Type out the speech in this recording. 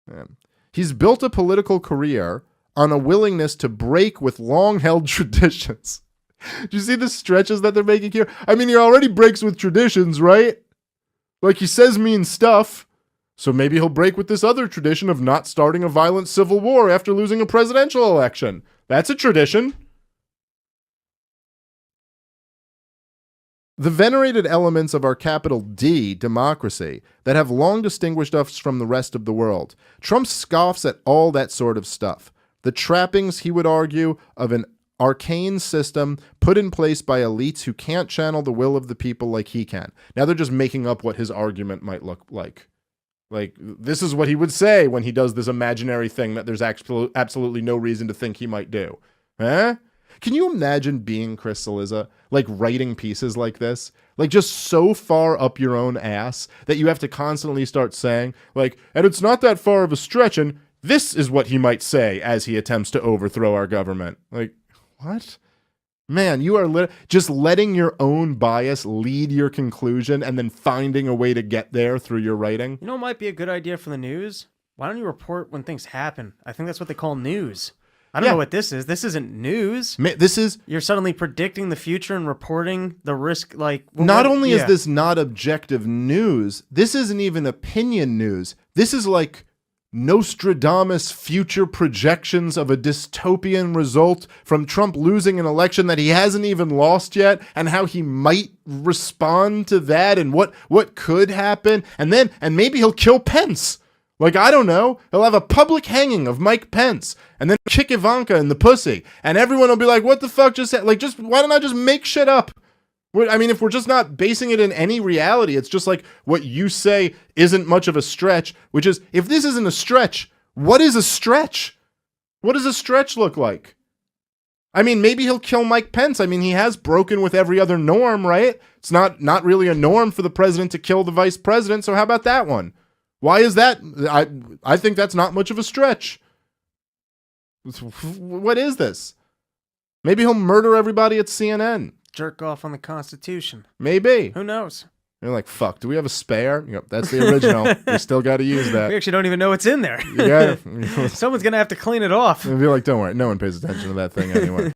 Yeah. He's built a political career on a willingness to break with long-held traditions. Do you see the stretches that they're making here? I mean, he already breaks with traditions, right? Like, he says mean stuff. So maybe he'll break with this other tradition of not starting a violent civil war after losing a presidential election. That's a tradition. The venerated elements of our capital D democracy that have long distinguished us from the rest of the world. Trump scoffs at all that sort of stuff. The trappings, he would argue, of an arcane system put in place by elites who can't channel the will of the people like he can. Now they're just making up what his argument might look like. Like, this is what he would say when he does this imaginary thing that there's absolutely no reason to think he might do. Huh? Can you imagine being Chris Cillizza, like writing pieces like this? Like just so far up your own ass that you have to constantly start saying, like, and it's not that far of a stretch, and this is what he might say as he attempts to overthrow our government. Like, what? Man, you are just letting your own bias lead your conclusion and then finding a way to get there through your writing. You know what might be a good idea for the news? Why don't you report when things happen? I think that's what they call news. I don't know what this is. This isn't news. This is... You're suddenly predicting the future and reporting the risk, like... Not only is this not objective news, this isn't even opinion news. This is like Nostradamus future projections of a dystopian result from Trump losing an election that he hasn't even lost yet, and how he might respond to that, and what could happen, and maybe he'll kill Pence. Like, I don't know, he'll have a public hanging of Mike Pence, and then kick Ivanka in the pussy, and everyone will be like, what the fuck just why don't I just make shit up? I mean, if we're just not basing it in any reality, it's just like what you say isn't much of a stretch, which is, if this isn't a stretch, what is a stretch? What does a stretch look like? I mean, maybe he'll kill Mike Pence. I mean, he has broken with every other norm, right? It's not really a norm for the president to kill the vice president, so how about that one? Why is that? I think that's not much of a stretch. What is this? Maybe he'll murder everybody at CNN. Jerk off on the Constitution. Maybe. Who knows? You're like, fuck, do we have a spare? Yep, that's the original. We still got to use that. We actually don't even know what's in there. Yeah. Someone's going to have to clean it off. And be like, don't worry, no one pays attention to that thing anyway.